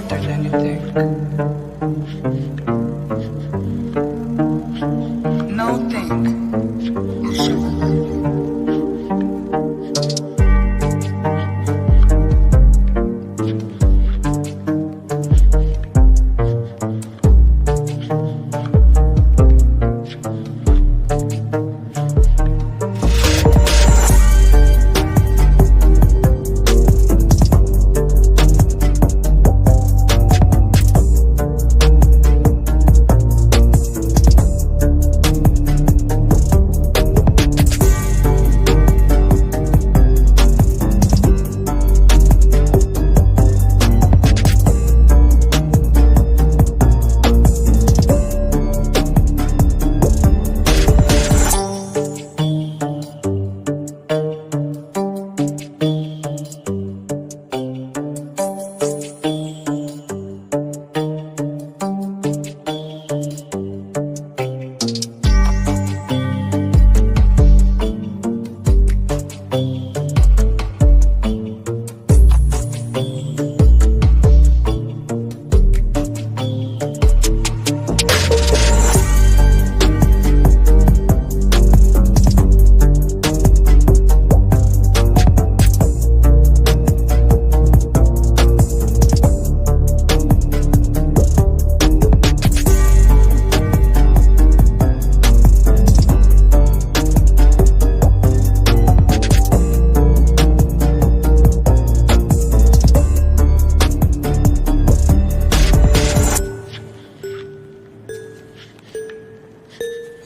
shorter than you think. No think.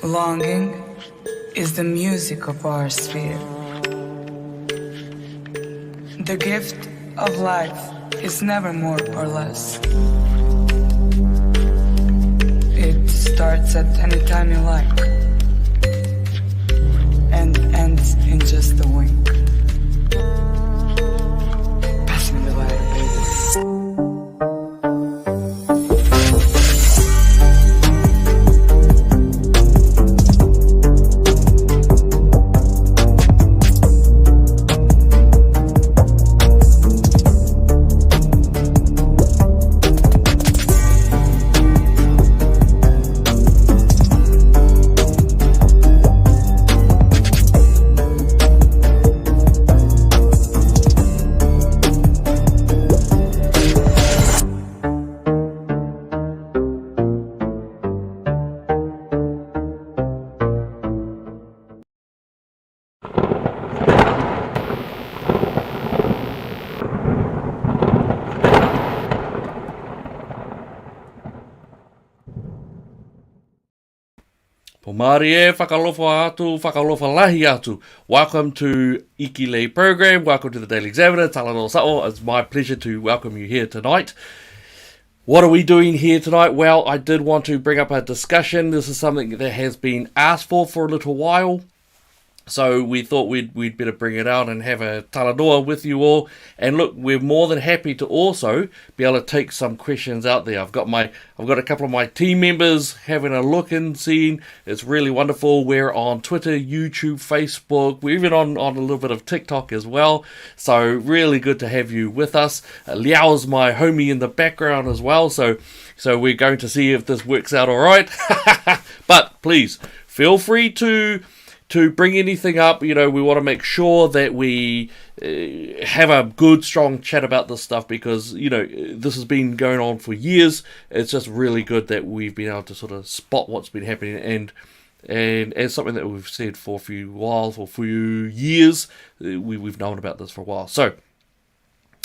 Longing is the music of our sphere. The gift of life is never more or less. It starts at any time you like and ends in just a wink. Pass me the light, baby. Po Māori e, whakalofa atu, whakalofa lahi atu. Welcome to Ikilei program, welcome to the Daily Examiner, talanoa sa'o. It's my pleasure to welcome you here tonight. What are we doing here tonight? Well, I did want to bring up a discussion. This is something that has been asked for a little while. So we thought we'd better bring it out and have a talanoa with you all. And look, we're more than happy to also be able to take some questions out there. I've got a couple of my team members having a look and seeing. It's really wonderful. We're on Twitter, YouTube, Facebook. We're even on a little bit of TikTok as well. So really good to have you with us. Liao's my homie in the background as well. So we're going to see if this works out all right. But please feel free to bring anything up. We want to make sure that we have a good, strong chat about this stuff because, this has been going on for years. It's just really good that we've been able to sort of spot what's been happening and as something that we've said for a few years, we've known about this for a while. So,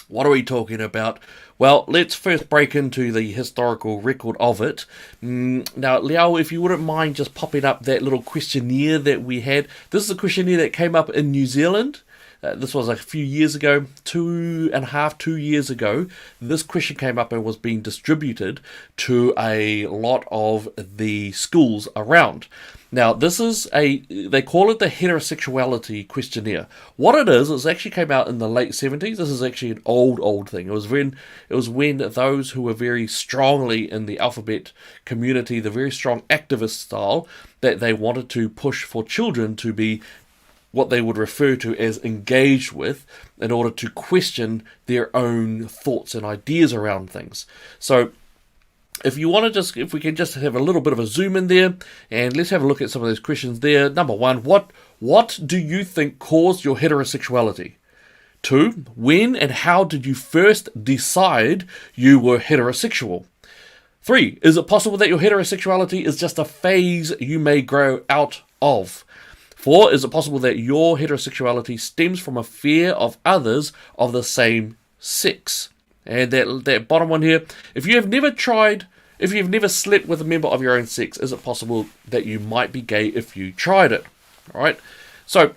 what are we talking about? Well, let's first break into the historical record of it. Now, Liao, if you wouldn't mind just popping up that little questionnaire that we had. This is a questionnaire that came up in New Zealand. This was a few years ago, 2 years ago. This question came up and was being distributed to a lot of the schools around. Now, this is they call it the heterosexuality questionnaire. What it is actually came out in the late 70s. This is actually an old thing. It was when those who were very strongly in the alphabet community, the very strong activist style, that they wanted to push for children to be what they would refer to as engaged with in order to question their own thoughts and ideas around things. So if we can just have a little bit of a zoom in there, and let's have a look at some of those questions there. Number one, what do you think caused your heterosexuality? 2, when and how did you first decide you were heterosexual? 3, is it possible that your heterosexuality is just a phase you may grow out of? 4, is it possible that your heterosexuality stems from a fear of others of the same sex? And that bottom one here, if you've never slept with a member of your own sex, is it possible that you might be gay if you tried it? All right. So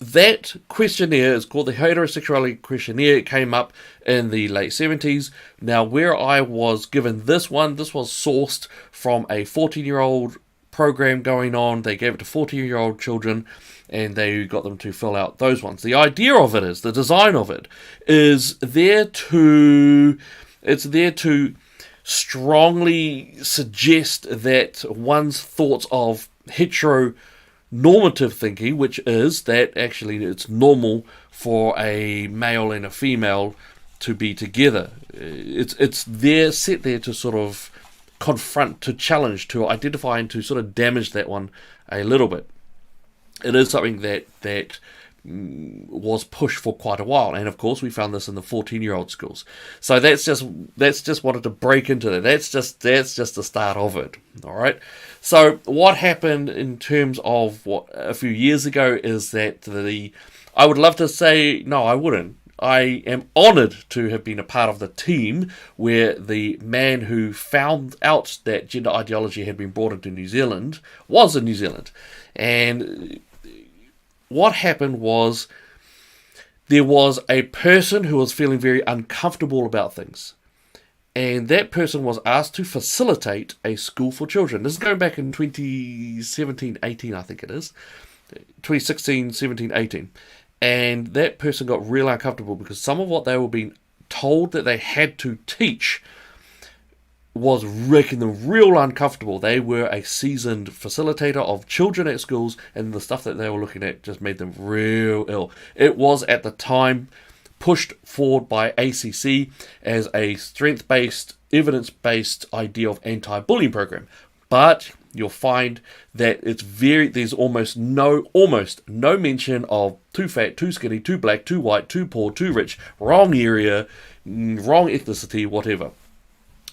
that questionnaire is called the Heterosexuality Questionnaire. It came up in the late 70s. Now, where I was given this was sourced from a 14-year-old program going on. They gave it to 14-year-old children, and they got them to fill out those ones. The idea of it is, the design of it, is there to strongly suggest that one's thoughts of heteronormative thinking, which is that actually it's normal for a male and a female to be together. It's set there to sort of confront, to challenge, to identify, and to sort of damage that one a little bit. It is something that was pushed for quite a while, and of course we found this in the 14-year-old schools. So that's just wanted to break into that. That's just the start of it. All right. So what happened in terms of what a few years ago is that I would love to say no, I wouldn't. I am honoured to have been a part of the team where the man who found out that gender ideology had been brought into New Zealand was in New Zealand. And what happened was there was a person who was feeling very uncomfortable about things. And that person was asked to facilitate a school for children. This is going back in 2017-18, I think it is. 2016-17-18. And that person got real uncomfortable because some of what they were being told that they had to teach was making them real uncomfortable. They were a seasoned facilitator of children at schools, and the stuff that they were looking at just made them real ill. It was at the time pushed forward by ACC as a strength-based, evidence-based idea of anti-bullying program. But you'll find that there's almost no mention of too fat, too skinny, too black, too white, too poor, too rich, wrong area, wrong ethnicity, whatever.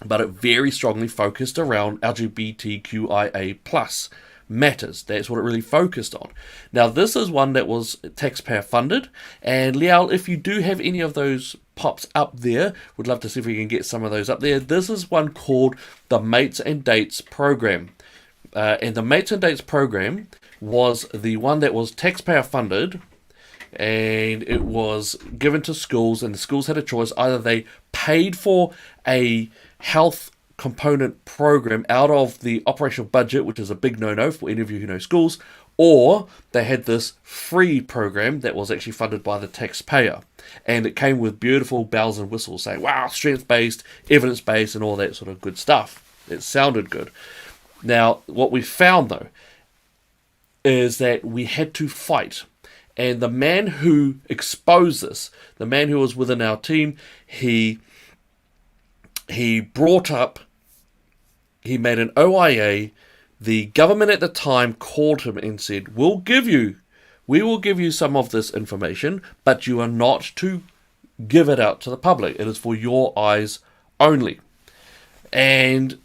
But it very strongly focused around LGBTQIA+ matters. That's what it really focused on. Now, this is one that was taxpayer-funded, and Liao, if you do have any of those pops up there, would love to see if we can get some of those up there. This is one called the Mates and Dates program. And the Mates and Dates program was the one that was taxpayer-funded, and it was given to schools, and the schools had a choice. Either they paid for a health component program out of the operational budget, which is a big no-no for any of you who know schools, or they had this free program that was actually funded by the taxpayer. And it came with beautiful bells and whistles saying, wow, strength-based, evidence-based, and all that sort of good stuff. It sounded good. Now, what we found, though, is that we had to fight. And the man who exposed this, the man who was within our team, he made an OIA. The government at the time called him and said, we will give you some of this information, but you are not to give it out to the public. It is for your eyes only. And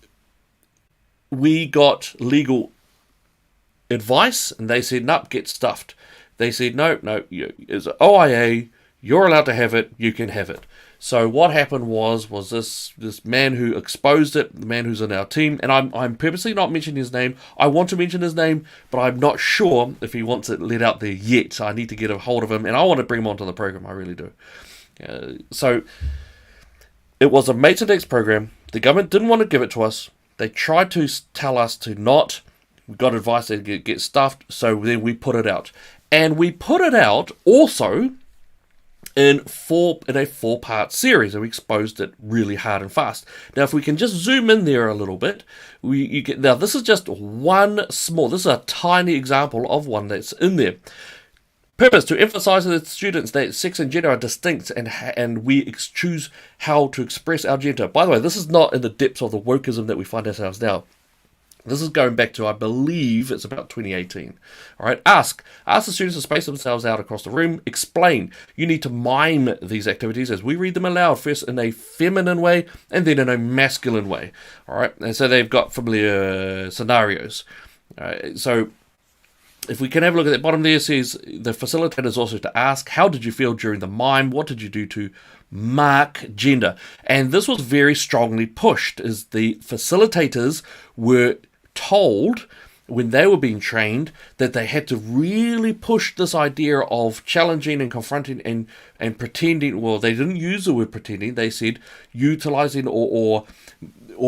we got legal advice, and they said, nope, get stuffed. They said, no, it's an OIA, you're allowed to have it, you can have it. So what happened was this man who exposed it, the man who's in our team, and I'm purposely not mentioning his name. I want to mention his name, but I'm not sure if he wants it let out there yet. So I need to get a hold of him, and I want to bring him onto the program. I really do. So it was a Mates and Dates program. The government didn't want to give it to us. They tried to tell us to not. We got advice to get stuffed, so then we put it out. And we put it out also in a 4-part series, and we exposed it really hard and fast. Now, if we can just zoom in there a little bit, now this is just this is a tiny example of one that's in there. Purpose: to emphasize to the students that sex and gender are distinct, and we choose how to express our gender. By the way, this is not in the depths of the wokeism that we find ourselves now. This is going back to, I believe, it's about 2018. All right, ask the students to space themselves out across the room. Explain. You need to mime these activities as we read them aloud, first in a feminine way and then in a masculine way. All right, and so they've got familiar scenarios. All right, so if we can have a look at the bottom there, it says the facilitators also to ask, how did you feel during the mime? What did you do to mark gender? And this was very strongly pushed, as the facilitators were told when they were being trained that they had to really push this idea of challenging and confronting and pretending. Well, they didn't use the word pretending, they said utilizing or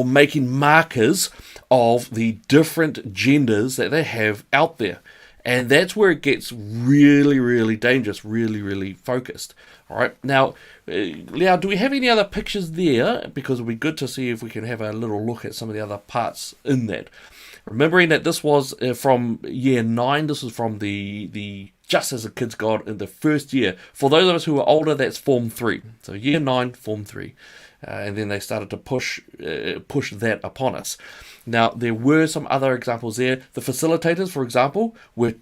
making markers of the different genders that they have out there. And that's where it gets really, really dangerous, really, really focused. All right. Now, Liao, do we have any other pictures there? Because it would be good to see if we can have a little look at some of the other parts in that. Remembering that this was from year 9. This was from the Just as a Kid's Guide in the first year. For those of us who are older, that's Form 3. So year 9, Form 3. And then they started to push that upon us. Now, there were some other examples there. The facilitators, for example, were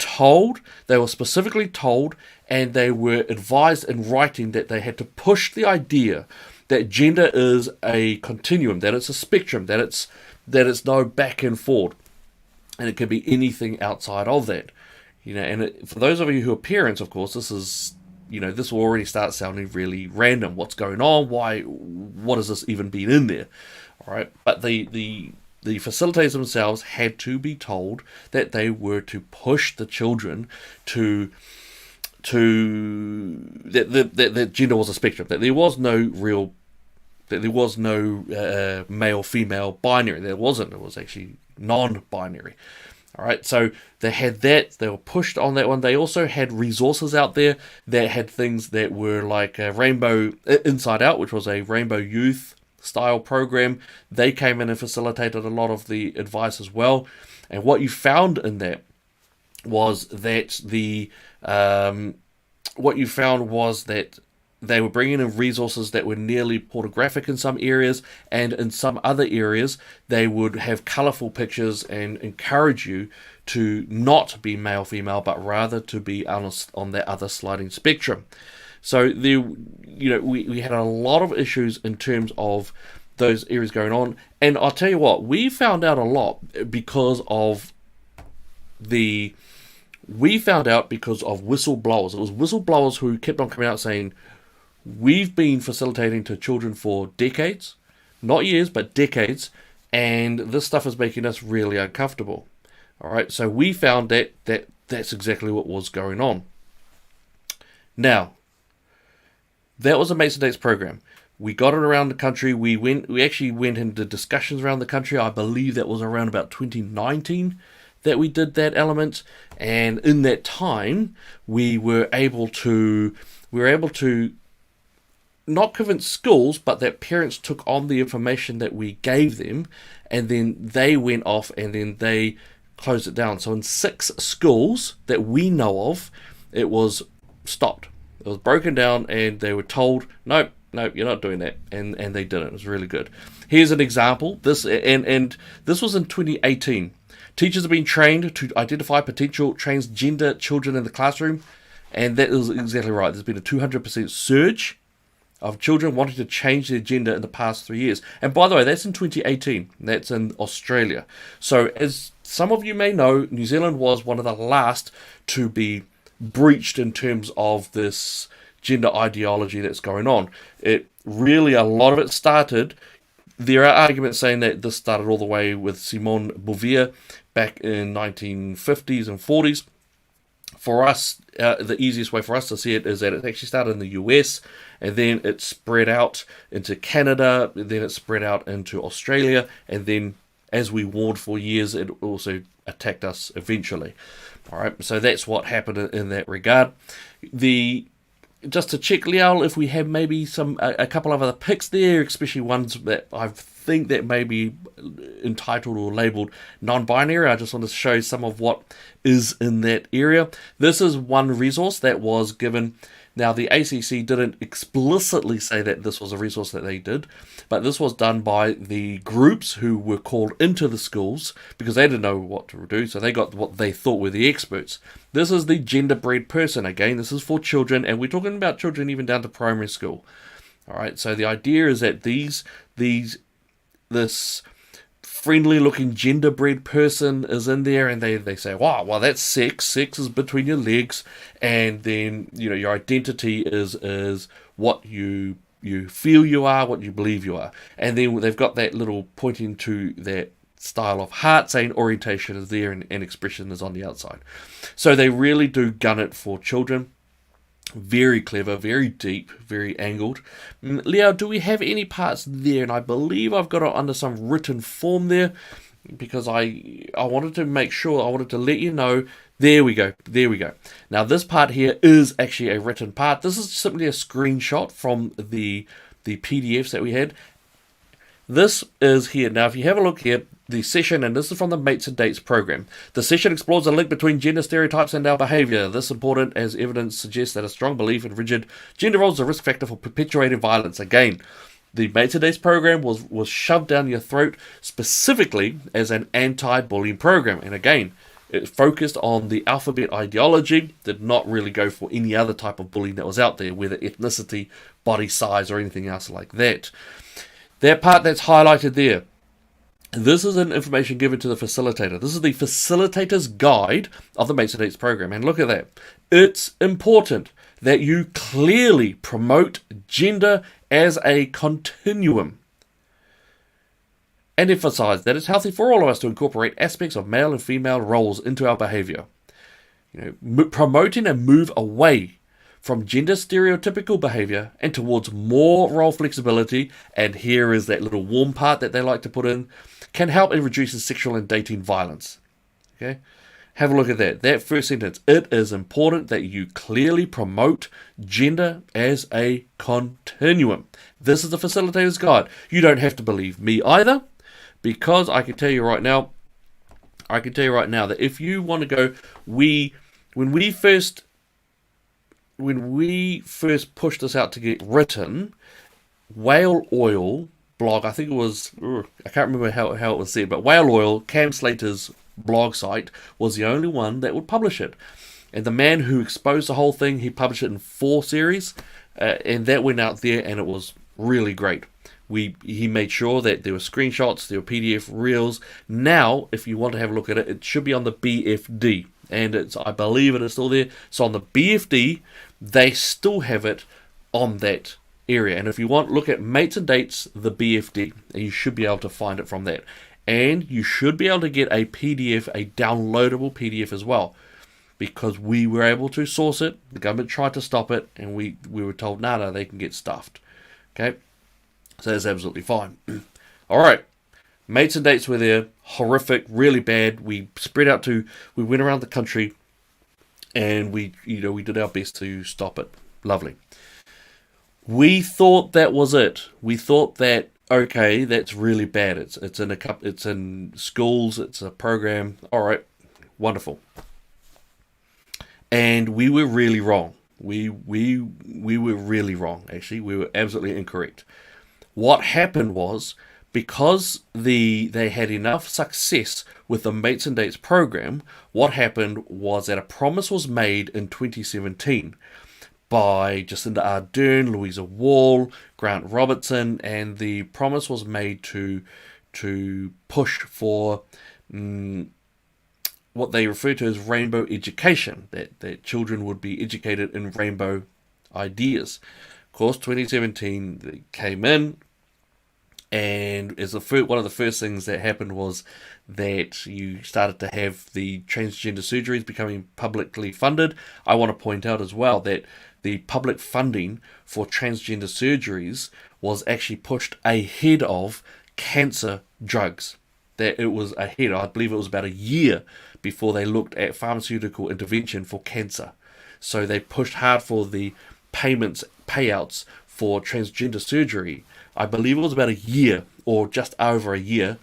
specifically told, and they were advised in writing that they had to push the idea that gender is a continuum, that it's a spectrum, that it's no back and forward, and it can be anything outside of that. And for those of you who are parents, of course, this will already start sounding really random. What's going on? Why? What has this even been in there? All right, but the facilitators themselves had to be told that they were to push the children that gender was a spectrum, that there was no male female binary. There wasn't. It was actually non-binary. All right, so they had that. They were pushed on that one. They also had resources out there that had things that were like Rainbow Inside Out, which was a Rainbow Youth style program. They came in and facilitated a lot of the advice as well. And what you found in that was that they were bringing in resources that were nearly pornographic in some areas, and in some other areas they would have colourful pictures and encourage you to not be male-female, but rather to be on that other sliding spectrum. So we had a lot of issues in terms of those areas going on, and I'll tell you what, we found out a lot because of whistleblowers. It was whistleblowers who kept on coming out saying, we've been facilitating to children for decades, not years, but decades, and this stuff is making us really uncomfortable. All right, so we found that's exactly what was going on. Now, that was a Mates and Dates program. We got it around the country. We actually went into discussions around the country. I believe that was around about 2019 that we did that element, and in that time we were able to not convince schools, but that parents took on the information that we gave them, and then they went off and then they closed it down. So in 6 schools that we know of, it was stopped. It was broken down, and they were told, nope, you're not doing that, and they didn't. It was really good. Here's an example. This was in 2018. Teachers have been trained to identify potential transgender children in the classroom, and that is exactly right. There's been a 200% surge of children wanting to change their gender in the past 3 years. And by the way, that's in 2018. That's in Australia. So as some of you may know, New Zealand was one of the last to be breached in terms of this gender ideology that's going on. A lot of it started, there are arguments saying that this started all the way with Simone Beauvoir back in 1950s and 40s. For us, the easiest way for us to see it is that it actually started in the US, and then it spread out into Canada, then it spread out into Australia, and then, as we warned for years, it also attacked us eventually. All right, so that's what happened in that regard. just to check, Liao, if we have maybe a couple of other picks there, especially ones that I think that may be entitled or labelled non-binary. I just want to show some of what is in that area. This is one resource that was given. Now, the ACC didn't explicitly say that this was a resource that they did, but this was done by the groups who were called into the schools because they didn't know what to do, so they got what they thought were the experts. This is the gender-breed person. Again, this is for children, and we're talking about children even down to primary school. All right, so the idea is that this friendly-looking gender-breed person is in there, and they say, wow, well, that's sex. Sex is between your legs, and then, your identity is what you feel you are, what you believe you are. And then they've got that little pointing to that style of heart saying orientation is there and expression is on the outside. So they really do gun it for children. Very clever, very deep, very angled. Leo, do we have any parts there? And I believe I've got it under some written form there because I wanted to make sure, I wanted to let you know. There we go. Now this part here is actually a written part. This is simply a screenshot from the PDFs that we had. This is here. Now if you have a look here, the session, and this is from the Mates and Dates program. The session explores the link between gender stereotypes and our behaviour. This is important as evidence suggests that a strong belief in rigid gender roles is a risk factor for perpetuating violence. Again, the Mates and Dates program was shoved down your throat specifically as an anti-bullying program. And again, it focused on the alphabet ideology, did not really go for any other type of bullying that was out there, whether ethnicity, body size, or anything else like that. That part that's highlighted there, this is an information given to the facilitator. This is the facilitator's guide of the Mates and Dates program. And look at that. It's important that you clearly promote gender as a continuum and emphasize that it's healthy for all of us to incorporate aspects of male and female roles into our behavior. Promoting a move away from gender stereotypical behavior and towards more role flexibility, and here is that little warm part that they like to put in, can help in reducing sexual and dating violence. Okay, have a look at that. That first sentence. It is important that you clearly promote gender as a continuum. This is the facilitator's guide. You don't have to believe me either, because I can tell you right now that if you want to go, when we first pushed this out to get written, Whale Oil blog, I think it was, I can't remember how it was said, but Whale Oil, Cam Slater's blog site, was the only one that would publish it. And the man who exposed the whole thing, he published it in 4 series, and that went out there, and it was really great. He made sure that there were screenshots, there were PDF reels. Now, if you want to have a look at it, it should be on the BFD, and I believe it is still there. So on the BFD, they still have it on that area. And if you want, look at Mates and Dates, the BFD, and you should be able to find it from that. And you should be able to get a PDF, a downloadable PDF as well, because we were able to source it. The government tried to stop it, and we were told, no, they can get stuffed. Okay, so that's absolutely fine. All right, Mates and Dates were there, horrific, really bad. We went around the country, and we did our best to stop it. Lovely. We thought that was it. We thought that, okay, that's really bad. It's in schools. It's a program. All right, wonderful. And we were really wrong. We were really wrong. Actually, we were absolutely incorrect. What happened was, because they had enough success with the Mates and Dates program, what happened was that a promise was made in 2017 by Jacinda Ardern, Louisa Wall, Grant Robertson, and the promise was made to push for what they refer to as rainbow education, that children would be educated in rainbow ideas. Of course, 2017 they came in, and as one of the first things that happened was that you started to have the transgender surgeries becoming publicly funded. I want to point out as well that the public funding for transgender surgeries was actually pushed ahead of cancer drugs. That it was ahead, I believe it was about a year before they looked at pharmaceutical intervention for cancer. So they pushed hard for the payouts for transgender surgery. I believe it was about a year, or just over a year,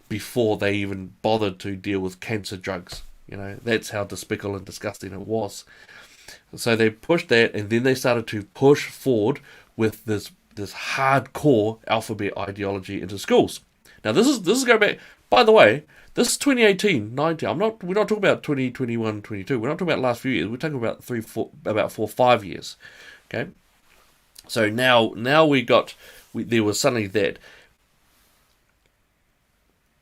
before they even bothered to deal with cancer drugs. That's how despicable and disgusting it was. So they pushed that, and then they started to push forward with this hardcore alphabet ideology into schools. Now this is going back. By the way, this is 2018, 19. We're not talking about 2021, 22. We're not talking about the last few years. We're talking about 4, 5 years. Okay. So now there was suddenly that.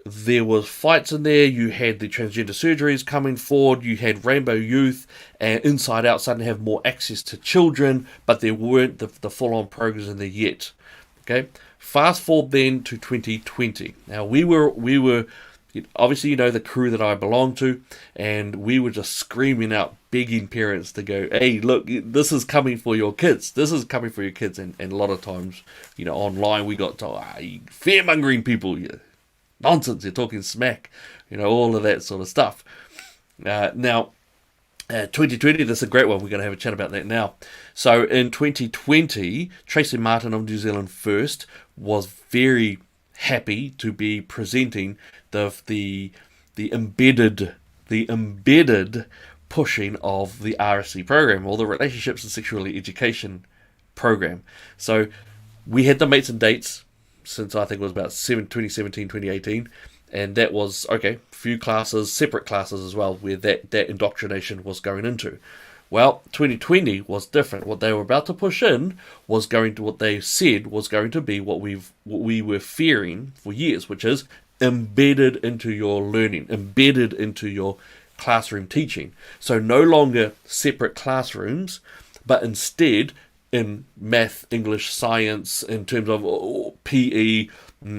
There was fights in there. You had the transgender surgeries coming forward. You had Rainbow Youth and Inside Out starting to have more access to children, but there weren't the full-on programs in there yet. Okay, fast forward then to 2020. Now we were obviously the crew that I belong to, and we were just screaming out, begging parents to go, hey, look, this is coming for your kids. This is coming for your kids. And a lot of times, online we got told, fear-mongering people. Nonsense, you're talking smack, all of that sort of stuff. Now, 2020, this is a great one. We're going to have a chat about that now. So in 2020, Tracy Martin of New Zealand First was very happy to be presenting the embedded pushing of the RSE program, or the Relationships and Sexuality Education program. So we had the mates and dates since I think it was about 2017, 2018, and that was, a few classes, separate classes as well, where that indoctrination was going into. Well, 2020 was different. What they were about to push in was what they said was going to be what we were fearing for years, which is embedded into your learning, embedded into your classroom teaching. So no longer separate classrooms, but instead in math, English, science, in terms of PE,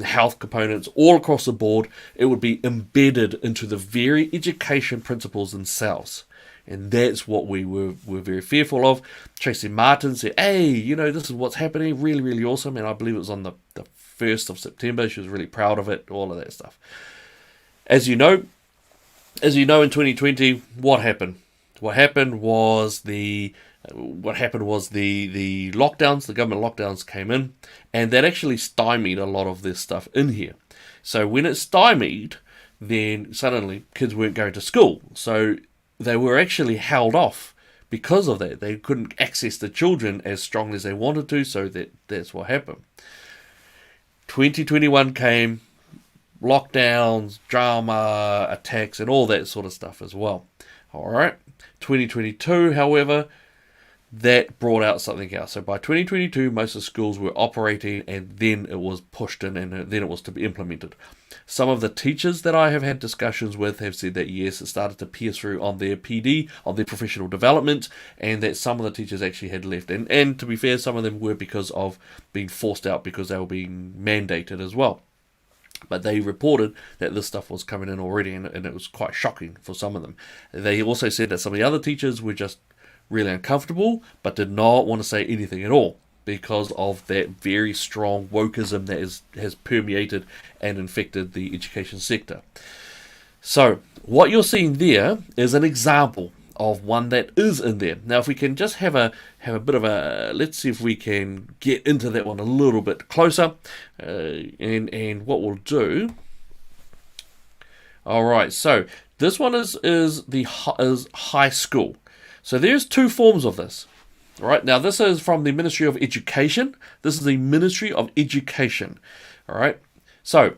health components, all across the board, it would be embedded into the very education principles themselves. And that's what we were very fearful of. Tracy Martin said, hey, this is what's happening, really, really awesome. And I believe it was on the 1st of September. She was really proud of it, all of that stuff. As you know, in 2020, what happened? What happened was the lockdowns, the government lockdowns came in, and that actually stymied a lot of this stuff in here. So when it stymied, then suddenly kids weren't going to school. So they were actually held off because of that. They couldn't access the children as strongly as they wanted to, so that's what happened. 2021 came, lockdowns, drama, attacks, and all that sort of stuff as well. All right. 2022, however, that brought out something else. So by 2022, most of the schools were operating, and then it was pushed in, and then it was to be implemented. Some of the teachers that I have had discussions with have said that yes, it started to pierce through on their PD, on their professional development, and that some of the teachers actually had left. And to be fair, some of them were because of being forced out because they were being mandated as well. But they reported that this stuff was coming in already, and it was quite shocking for some of them. They also said that some of the other teachers were just really uncomfortable, but did not want to say anything at all because of that very strong wokeism that has permeated and infected the education sector. So what you're seeing there is an example of one that is in there. Now, if we can just have a bit of a, let's see if we can get into that one a little bit closer, and what we'll do. All right, so this one is high school. So there's two forms of this. All right, now this is from the Ministry of Education. This is the Ministry of Education. All right, so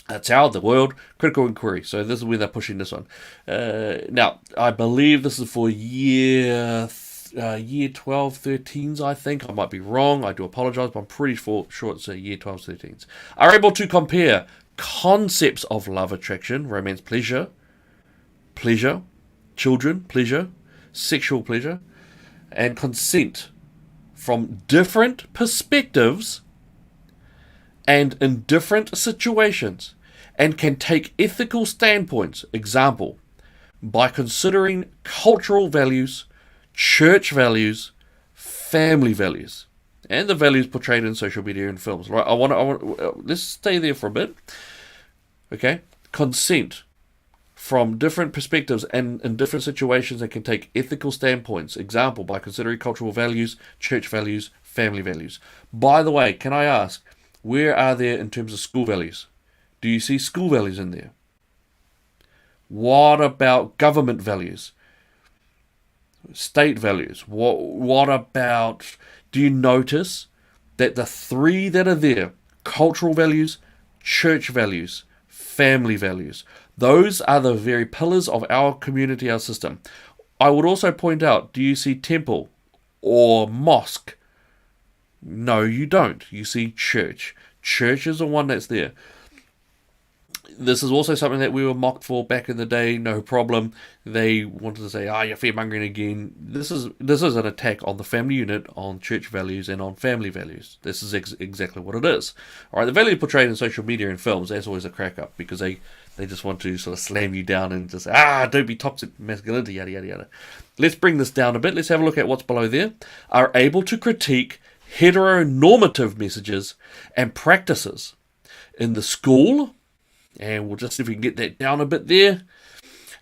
that's how the world critical inquiry. So this is where they're pushing this one. Now, I believe this is for year 12, 13s, I think. I might be wrong. I do apologize, but I'm pretty sure it's year 12, 13s. Are able to compare concepts of love, attraction, romance, pleasure, children, pleasure, sexual pleasure, and consent from different perspectives and in different situations, and can take ethical standpoints, example, by considering cultural values, church values, family values, and the values portrayed in social media and films. Right? I want let's stay there for a bit. Okay, consent from different perspectives and in different situations and can take ethical standpoints. Example, by considering cultural values, church values, family values. By the way, can I ask, where are there in terms of school values? Do you see school values in there? What about government values? State values? What about, do you notice that the three that are there, cultural values, church values, family values, those are the very pillars of our community, our system. I would also point out, do you see temple or mosque? No, you don't. You see church. Church is the one that's there. This is also something that we were mocked for back in the day, no problem. They wanted to say, you're fear-mongering again. This is an attack on the family unit, on church values, and on family values. This is exactly what it is. All right, the value portrayed in social media and films, that's always a crack-up, because they just want to sort of slam you down and just say, don't be toxic masculinity, yada, yada, yada. Let's bring this down a bit. Let's have a look at what's below there. Are able to critique heteronormative messages and practices in the school, and we'll just see if we can get that down a bit there.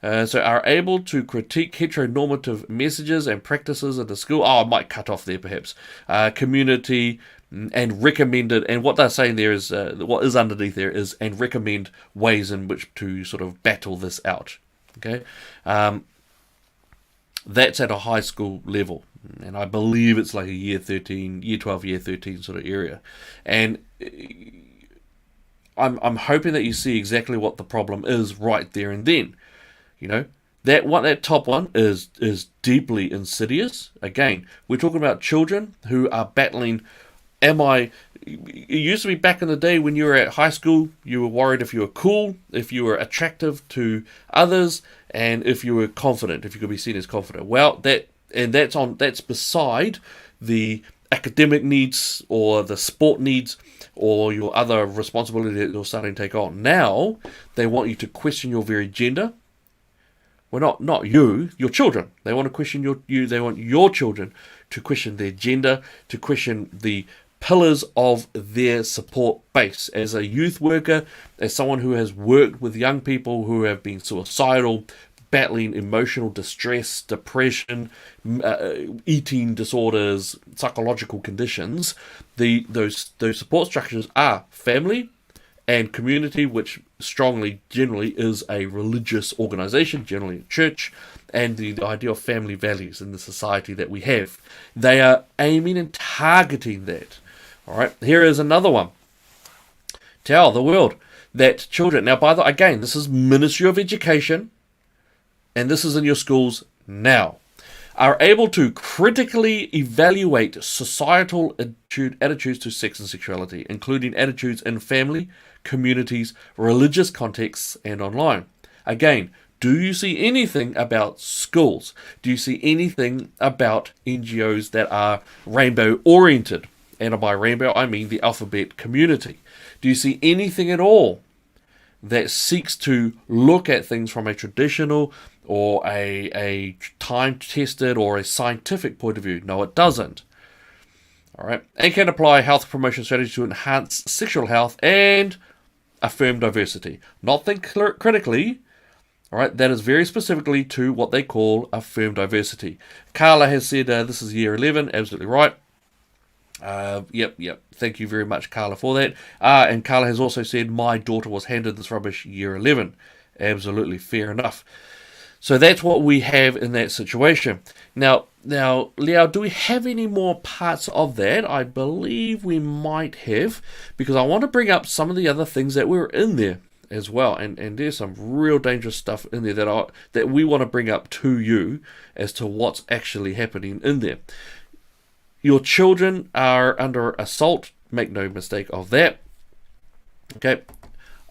So are able to critique heteronormative messages and practices in the school. I might cut off there perhaps. Community and recommended, and what they're saying there is, what is underneath there is, and recommend ways in which to sort of battle this out. Okay, that's at a high school level, and I believe it's like a year 12, year 13 sort of area, and I'm hoping that you see exactly what the problem is right there and then. You know, that top one is deeply insidious. Again, we're talking about children who are battling. It used to be back in the day when you were at high school, you were worried if you were cool, if you were attractive to others, and if you were confident, if you could be seen as confident. Well, that's beside the academic needs or the sport needs or your other responsibility that you're starting to take on. Now, they want you to question your very gender. Well, not you, your children. They want to question they want your children to question their gender, to question the pillars of their support base. As a youth worker, as someone who has worked with young people who have been suicidal, battling emotional distress, depression, eating disorders, psychological conditions, those support structures are family and community, which strongly, generally, is a religious organization, generally a church, and the idea of family values in the society that we have. They are aiming and targeting that. All right, here is another one. Tell the world that children, now by the again, this is Ministry of Education, and this is in your schools now, are able to critically evaluate societal attitudes to sex and sexuality, including attitudes in family, communities, religious contexts, and online. Again, do you see anything about schools? Do you see anything about NGOs that are rainbow-oriented? And by rainbow, I mean the alphabet community. Do you see anything at all that seeks to look at things from a traditional or a time-tested or a scientific point of view? No, it doesn't. All right, and can apply health promotion strategies to enhance sexual health and affirm diversity. Not think critically. All right, that is very specifically to what they call affirm diversity. Carla has said this is year 11. Absolutely right. Yep. Thank you very much, Carla, for that. And Carla has also said, my daughter was handed this rubbish year 11. Absolutely fair enough. So that's what we have in that situation. Now, Liao, do we have any more parts of that? I believe we might have, because I want to bring up some of the other things that were in there as well. And there's some real dangerous stuff in there that we want to bring up to you as to what's actually happening in there. Your children are under assault. Make no mistake of that. Okay.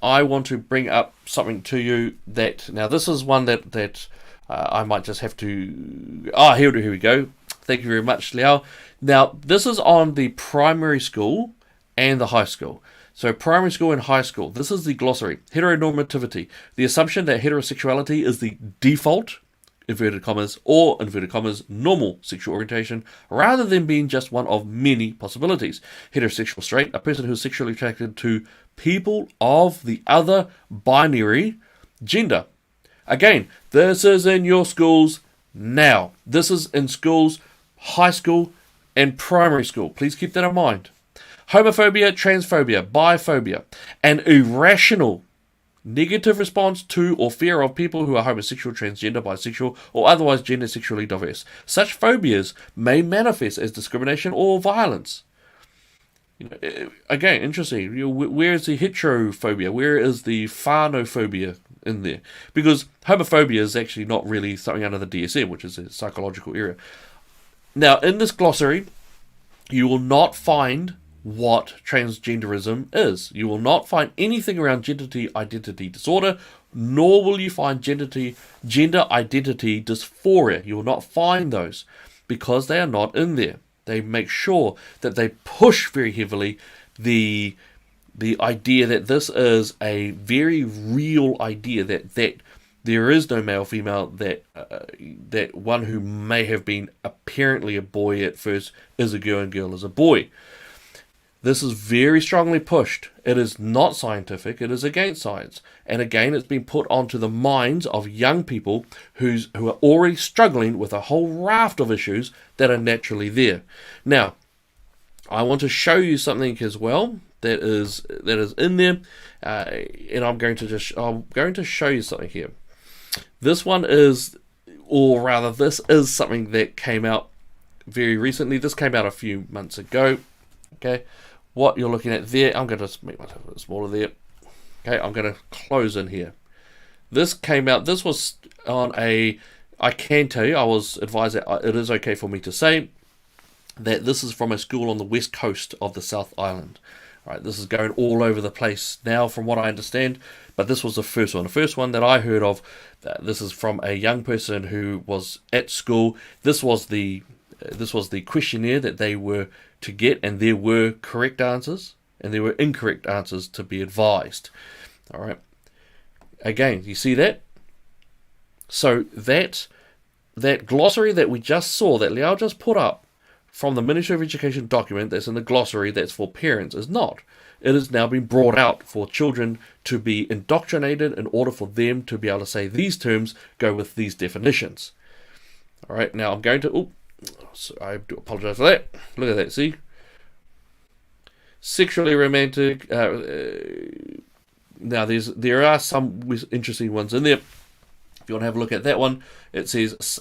I want to bring up something to you that, now this is one that I might just have to, here we go. Thank you very much, Liao. Now, this is on the primary school and the high school. So primary school and high school, this is the glossary. Heteronormativity, the assumption that heterosexuality is the default, inverted commas, or inverted commas, normal sexual orientation, rather than being just one of many possibilities. Heterosexual straight, a person who is sexually attracted to people of the other binary gender. Again, this is in your schools now. This is in schools, high school and primary school. Please keep that in mind. Homophobia, transphobia, biphobia, an irrational negative response to or fear of people who are homosexual, transgender, bisexual, or otherwise gender sexually diverse. Such phobias may manifest as discrimination or violence. Again, interesting. Where is the heterophobia? Where is the phanophobia in there? Because homophobia is actually not really something under the DSM, which is a psychological area. Now, in this glossary, you will not find what transgenderism is. You will not find anything around gender identity disorder, nor will you find gender identity dysphoria. You will not find those because they are not in there. They make sure that they push very heavily the idea that this is a very real idea, that there is no male female, that one who may have been apparently a boy at first is a girl and girl is a boy. This is very strongly pushed. It is not scientific. It is against science. And again, it's been put onto the minds of young people who are already struggling with a whole raft of issues that are naturally there. Now, I want to show you something as well that is in there, and I'm going to show you something here. This one is, or rather, this is something that came out very recently. This came out a few months ago. Okay. What you're looking at there, I'm going to make myself a bit smaller there. Okay, I'm going to close in here. This came out, this was on I can tell you, I was advised that it is okay for me to say that this is from a school on the west coast of the South Island. Right, this is going all over the place now from what I understand, but this was the first one. The first one that I heard of, this is from a young person who was at school. This was the questionnaire that they were to get, and there were correct answers and there were incorrect answers to be advised. All right. Again, you see that? So that glossary that we just saw, that Liao just put up from the Ministry of Education document that's in the glossary that's for parents, is not. It has now been brought out for children to be indoctrinated in order for them to be able to say these terms go with these definitions. All right. Now I'm going to... So I do apologize for that. Look at that, see? Sexually romantic. Now, there are some interesting ones in there. If you want to have a look at that one, it says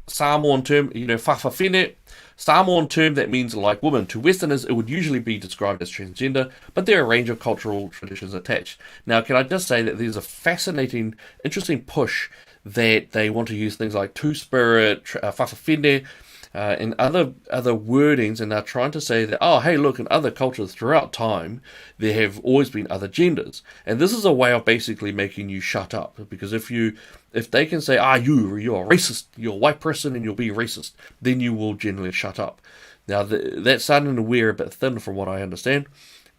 Samoan term, whawhawhine. Samoan term that means like woman. To Westerners, it would usually be described as transgender, but there are a range of cultural traditions attached. Now, can I just say that there's a fascinating, interesting push that they want to use things like two-spirit, whawhawhine, and other wordings, and they're trying to say that, oh, hey, look, in other cultures throughout time, there have always been other genders. And this is a way of basically making you shut up, because if they can say, you're a racist, you're a white person and you'll be racist, then you will generally shut up. Now, that's starting to wear a bit thin from what I understand,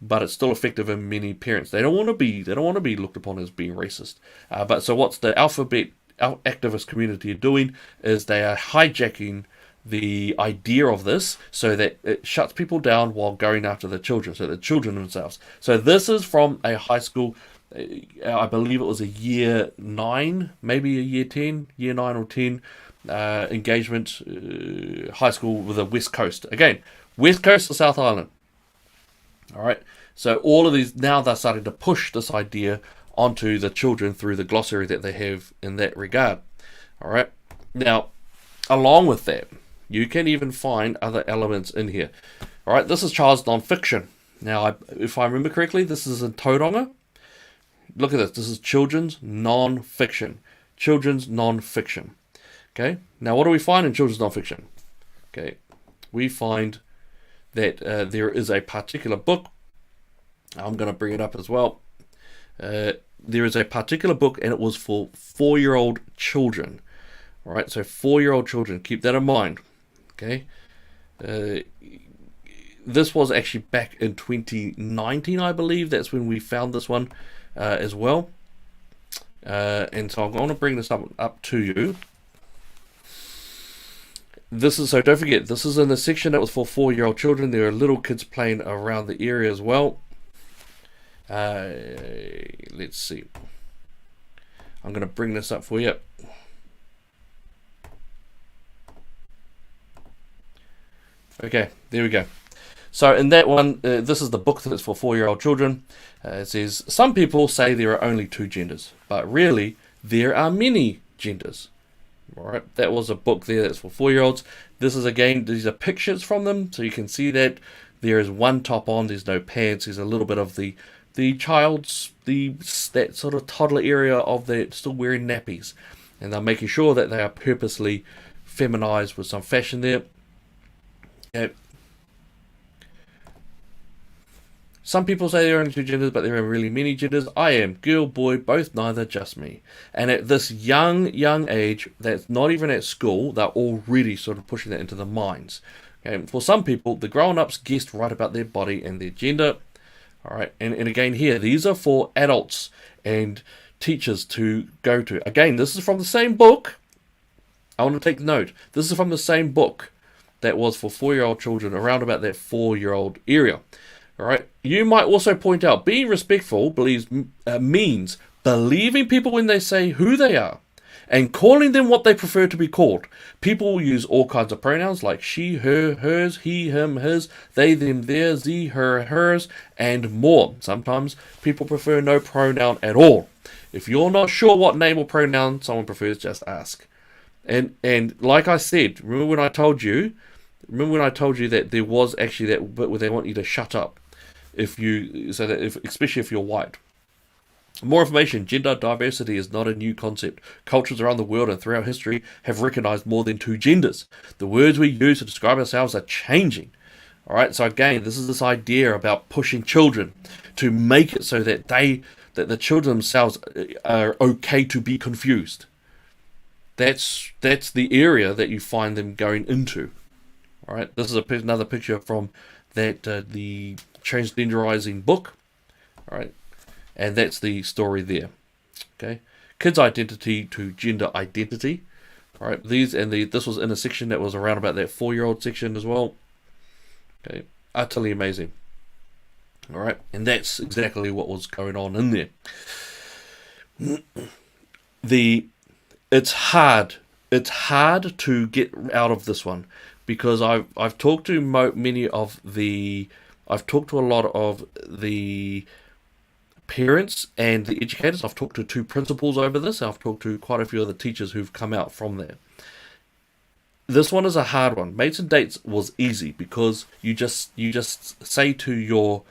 but it's still effective in many parents. They don't want to be looked upon as being racist. But so what's the alphabet activist community doing is they are hijacking the idea of this so that it shuts people down while going after the children, so the children themselves. So this is from a high school, I believe it was a year 9, maybe a year 10, year 9 or 10 engagement, high school with the West Coast. Again, West Coast of South Island. All right. So all of these, now they're starting to push this idea onto the children through the glossary that they have in that regard. All right. Now, along with that, you can even find other elements in here. All right, this is child's non-fiction. Now, if I remember correctly, this is in Tauranga. Look at this. This is children's non-fiction. Children's non-fiction. Okay. Now, what do we find in children's non-fiction? Okay. We find that there is a particular book. I'm going to bring it up as well. There is a particular book, and it was for 4-year-old children. All right, so 4-year-old children. Keep that in mind. Okay. This was actually back in 2019, I believe. That's when we found this one as well. And so I'm going to bring this up to you. So don't forget, this is in the section that was for 4-year-old children. There are little kids playing around the area as well. Let's see. I'm going to bring this up for you. Okay, there we go. So in that one, this is the book that's for 4-year-old children. It says, some people say there are only 2 genders, but really there are many genders. All right, that was a book there that's for 4-year-olds. This is, again, these are pictures from them, so you can see that there is one top on, there's no pants, there's a little bit of the child's, that sort of toddler area of that still wearing nappies. And they're making sure that they are purposely feminized with some fashion there. Okay. Some people say there are only 2 genders, but there are really many genders. I am girl, boy, both, neither, just me. And at this young age, that's not even at school, they're already sort of pushing that into the minds. Okay. For some people, the grown-ups guessed right about their body and their gender. All right, and again here, these are for adults and teachers to go to. Again, this is from the same book. I want to take note. This is from the same book that was for 4-year-old children, around about that 4-year-old area. All right. You might also point out, being respectful means believing people when they say who they are and calling them what they prefer to be called. People will use all kinds of pronouns like she, her, hers, he, him, his, they, them, theirs, ze, her, hers, and more. Sometimes people prefer no pronoun at all. If you're not sure what name or pronoun someone prefers, just ask. And like I said, remember when I told you that there was actually that bit where they want you to shut up, especially if you're white. More information. Gender diversity is not a new concept. Cultures around the world and throughout history have recognized more than 2 genders. The words we use to describe ourselves are changing. All right. So again, this is this idea about pushing children to make it so that the children themselves are okay to be confused. That's the area that you find them going into. All right. This is another picture from that the transgenderizing book. All right. And that's the story there. Okay. Kids' identity to gender identity. All right. This was in a section that was around about that 4-year-old section as well. Okay. Utterly amazing. All right. And that's exactly what was going on in there. It's hard to get out of this one, because I've talked to I've talked to a lot of the parents and the educators. I've talked to 2 principals over this. I've talked to quite a few other teachers who've come out from there. This one is a hard one. Mates and dates was easy, because you just say to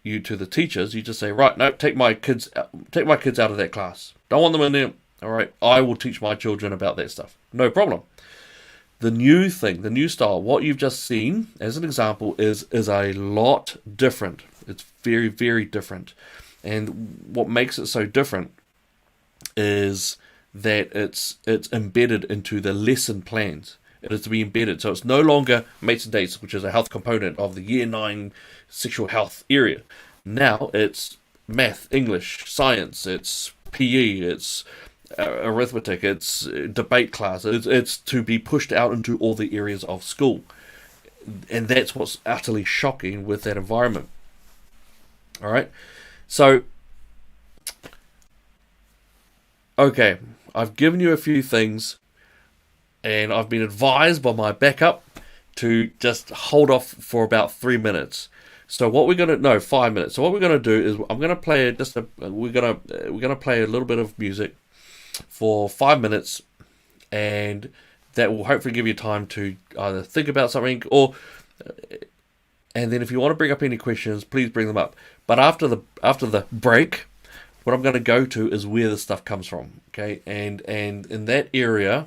the teachers, you just say, right, no, take my kids out of that class. Don't want them in there. All right, I will teach my children about that stuff. No problem. The new thing, the new style, what you've just seen as an example is a lot different. It's very, very different. And what makes it so different is that it's embedded into the lesson plans. It is to be embedded. So it's no longer mates and dates, which is a health component of the Year 9 sexual health area. Now it's math, English, science, it's PE, it's arithmetic, it's debate class. It's to be pushed out into all the areas of school. And that's what's utterly shocking with that environment. All right. So, okay, I've given you a few things, and I've been advised by my backup to just hold off for about 3 minutes. So what we're gonna 5 minutes. So what we're gonna do is I'm gonna play we're gonna play a little bit of music for 5 minutes, and that will hopefully give you time to either think about something and then if you want to bring up any questions, please bring them up. But after the break, what I'm going to go to is where this stuff comes from. Okay, and in that area,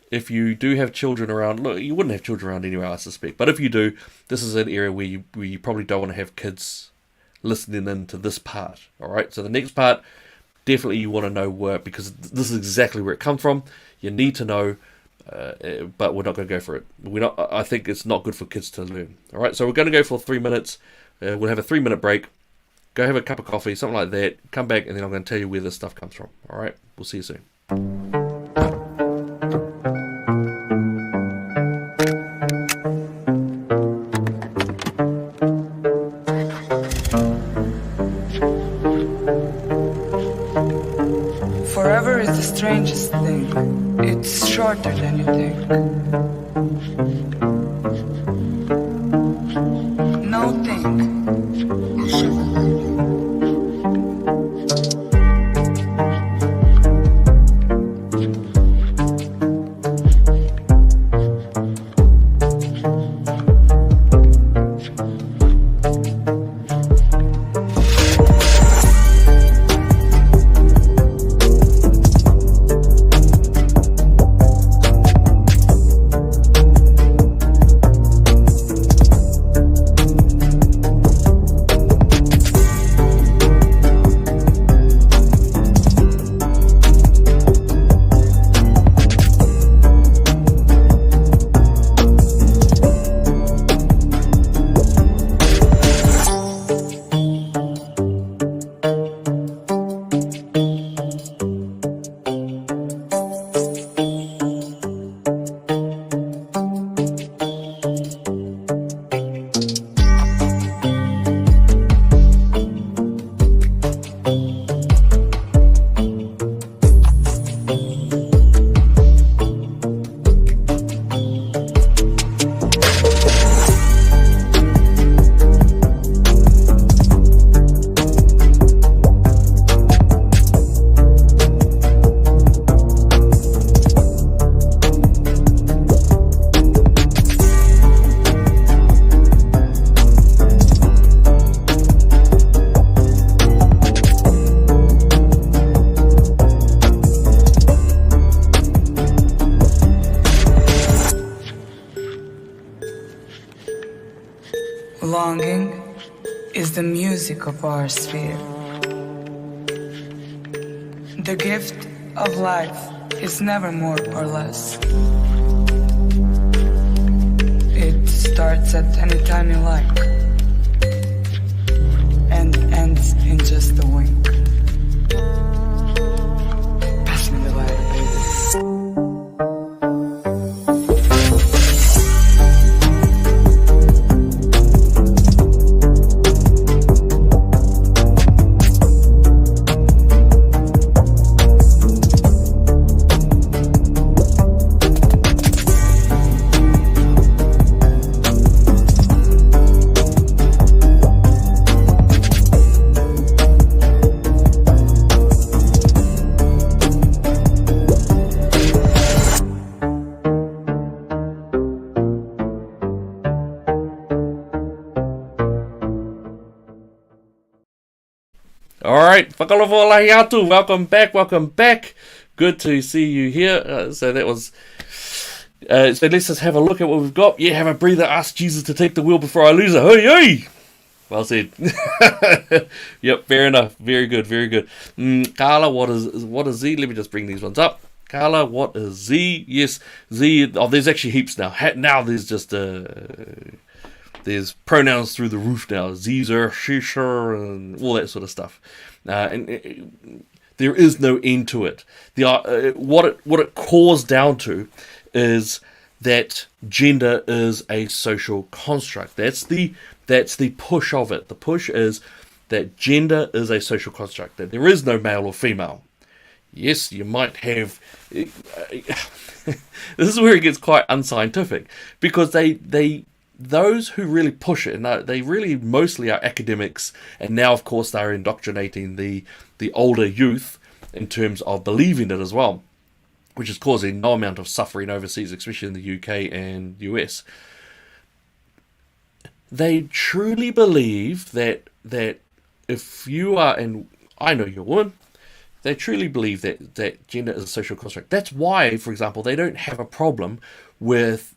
if you do have children around, look, you wouldn't have children around anywhere, I suspect. But if you do, this is an area where you probably don't want to have kids listening into this part. All right, so the next part, definitely you want to know where, because this is exactly where it comes from. You need to know, but we're not going to go for it. I think it's not good for kids to learn. All right, so we're going to go for 3 minutes. We'll have a 3-minute break. Go have a cup of coffee, something like that. Come back, and then I'm going to tell you where this stuff comes from. All right, we'll see you soon. Forever is the strangest thing. It's shorter than you think. No think. Longing is the music of our sphere. The gift of life is never more or less. It starts at any time you like and ends in just a wink. Pass me the lighter, baby. Alright, whakalofa lahi atu, welcome back. Good to see you here. So that was... so let's just have a look at what we've got. Yeah, have a breather, ask Jesus to take the wheel before I lose it. Hey, hey! Well said. Yep, fair enough. Very good. Carla, what is Z? Let me just bring these ones up. Carla, what is Z? Yes, Z. Oh, there's actually heaps now. Now there's just... there's pronouns through the roof now. Zer, she, sure, and all that sort of stuff. And there is no end to it. What it cores down to is that gender is a social construct. That's the push of it. The push is that gender is a social construct. That there is no male or female. Yes, you might have... this is where it gets quite unscientific, because those who really push it, and they really mostly are academics, and now of course they're indoctrinating the older youth in terms of believing it as well, which is causing no amount of suffering overseas, especially in the UK and US. They truly believe that if you are, and I know you're a woman, they truly believe that gender is a social construct. That's why, for example, they don't have a problem with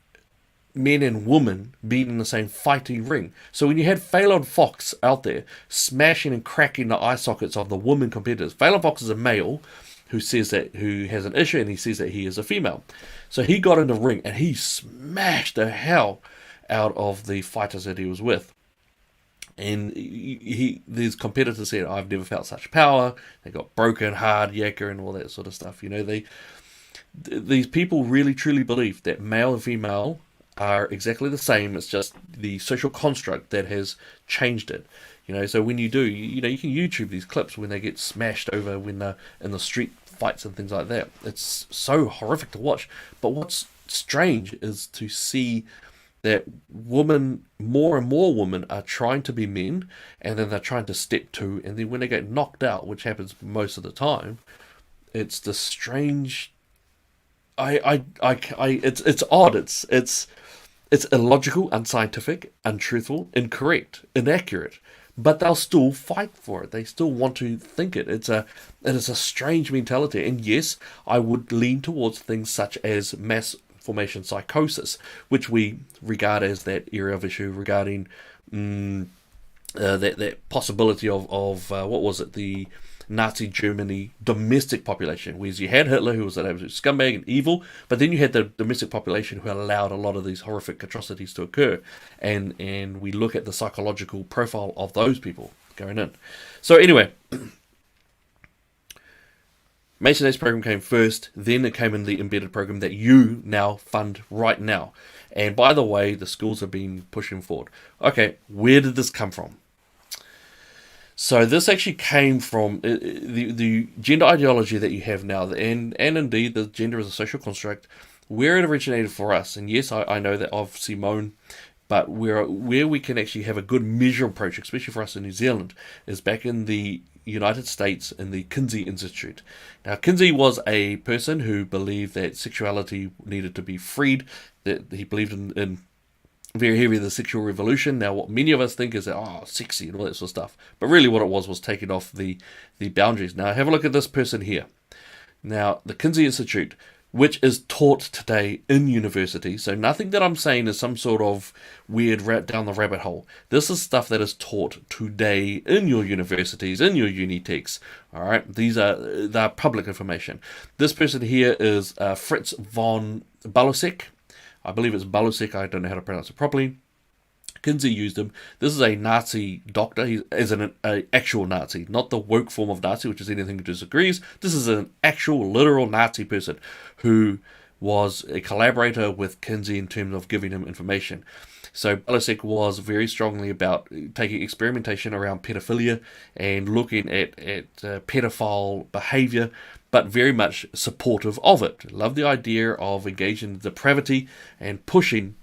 men and women being in the same fighting ring. So when you had Phelan Fox out there smashing and cracking the eye sockets of the women competitors, Phelan Fox is a male who has an issue, and he says that he is a female. So he got in the ring and he smashed the hell out of the fighters that he was with. And these competitors said, I've never felt such power. They got broken, hard, yakka, and all that sort of stuff. You know, these people really truly believe that male and female are exactly the same. It's just the social construct that has changed it. You know, so when you do, you can YouTube these clips when they get smashed over when they're in the street fights and things like that. It's so horrific to watch. But what's strange is to see that women, more and more women, are trying to be men, and then they're trying to step to, and then when they get knocked out, which happens most of the time, it's the strange. It's odd. It's illogical, unscientific, untruthful, incorrect, inaccurate. But they'll still fight for it. They still want to think it. It is a strange mentality. And yes, I would lean towards things such as mass formation psychosis, which we regard as that area of issue regarding that possibility of what was it, the Nazi Germany domestic population, whereas you had Hitler, who was an absolute scumbag and evil, but then you had the domestic population who allowed a lot of these horrific atrocities to occur, and we look at the psychological profile of those people going in. So anyway, Mason Ace program came first, then it came in the embedded program that you now fund right now. And by the way, the schools have been pushing forward. Okay, where did this come from? So this actually came from the gender ideology that you have now, and indeed the gender as a social construct, where it originated for us. And yes, I know that of Simone, but where we can actually have a good measure approach, especially for us in New Zealand, is back in the United States in the Kinsey Institute. Now, Kinsey was a person who believed that sexuality needed to be freed, that he believed in very heavy the sexual revolution. Now, what many of us think is that, sexy and all that sort of stuff. But really what it was taking off the boundaries. Now, have a look at this person here. Now, the Kinsey Institute, which is taught today in university. So nothing that I'm saying is some sort of weird down the rabbit hole. This is stuff that is taught today in your universities, in your uni texts. All right, they're public information. This person here is Fritz von Balusek. I believe it's Balusek. I don't know how to pronounce it properly. Kinsey used him. This is a Nazi doctor. He is an actual Nazi, not the woke form of Nazi, which is anything who disagrees. This is an actual, literal Nazi person who was a collaborator with Kinsey in terms of giving him information. So Balusek was very strongly about taking experimentation around pedophilia and looking at pedophile behavior, but very much supportive of it. Loved the idea of engaging in depravity and pushing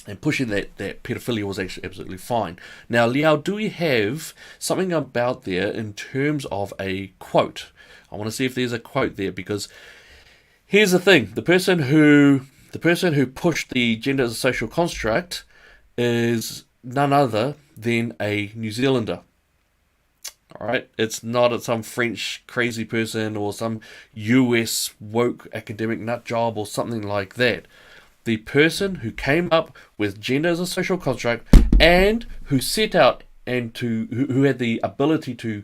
that pedophilia was actually absolutely fine. Now, Liao, do we have something about there in terms of a quote? I want to see if there's a quote there, because here's the thing. The person who pushed the gender as a social construct is none other than a New Zealander. All right, it's not some French crazy person or some US woke academic nut job or something like that. The person who came up with gender as a social construct and who set out and who had the ability to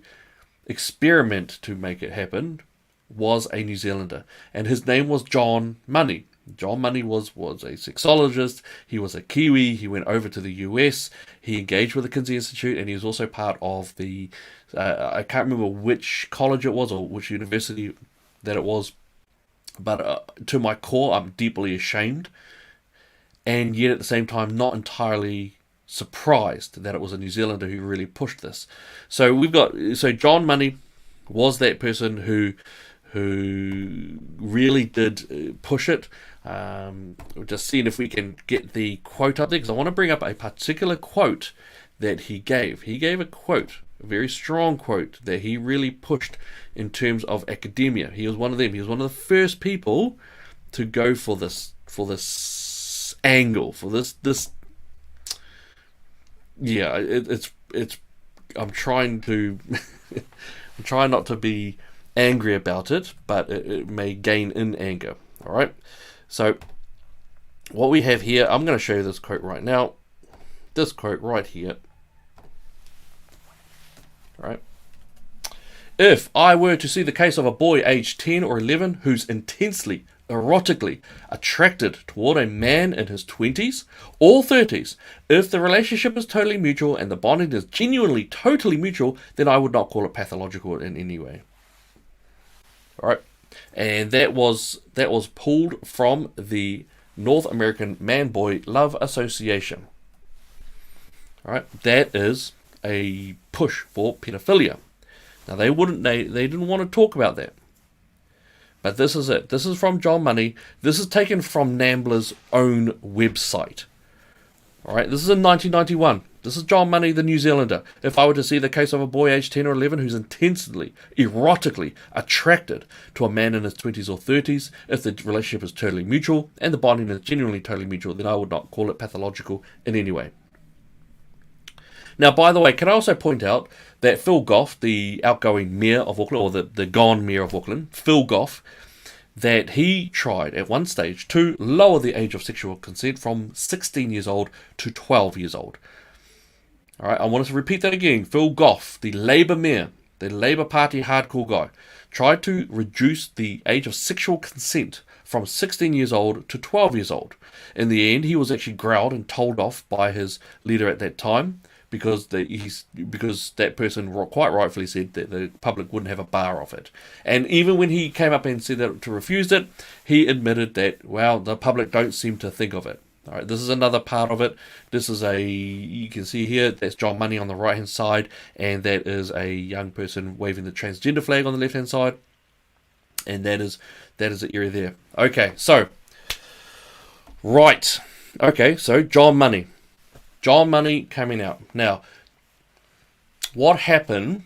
experiment to make it happen was a New Zealander, and his name was John Money. John Money was a sexologist. He was a Kiwi. He went over to the US. He engaged with the Kinsey Institute, and he was also part of the I can't remember which college it was or which university that it was, but to my core, I'm deeply ashamed, and yet at the same time not entirely surprised that it was a New Zealander who really pushed this. So John Money was that person who really did push it. Just seeing if we can get the quote up there, because I want to bring up a particular quote that he gave. He gave a quote, a very strong quote, that he really pushed in terms of academia. He was one of them. He was one of the first people to go for this angle, for this. Yeah, it's. I'm trying not to be angry about it, but it may gain in anger. All right. So what we have here, I'm going to show you this quote right now. This quote right here. All right. If I were to see the case of a boy aged 10 or 11 who's intensely, erotically attracted toward a man in his 20s or 30s, if the relationship is totally mutual and the bonding is genuinely totally mutual, then I would not call it pathological in any way. All right. And that was pulled from the North American Man-Boy Love Association. All right, that is a push for pedophilia. Now they didn't want to talk about that. But this is it. This is from John Money. This is taken from NAMBLA's own website. Alright, this is in 1991. This is John Money, the New Zealander. If I were to see the case of a boy aged 10 or 11 who's intensely, erotically attracted to a man in his 20s or 30s, if the relationship is totally mutual, and the bonding is genuinely totally mutual, then I would not call it pathological in any way. Now, by the way, can I also point out that Phil Goff, the outgoing mayor of Auckland, or the gone mayor of Auckland, Phil Goff, that he tried at one stage to lower the age of sexual consent from 16 years old to 12 years old. Alright, I wanted to repeat that again. Phil Goff, the Labour mayor, the Labour Party hardcore guy, tried to reduce the age of sexual consent from 16 years old to 12 years old. In the end, he was actually growled and told off by his leader at that time, because that person quite rightfully said that the public wouldn't have a bar of it. And even when he came up and said that to refuse it, he admitted that, well, the public don't seem to think of it. All right, this is another part of it. This is you can see here, that's John Money on the right hand side, and that is a young person waving the transgender flag on the left hand side, and that is the area there. Okay, so John Money. John Money coming out. Now, what happened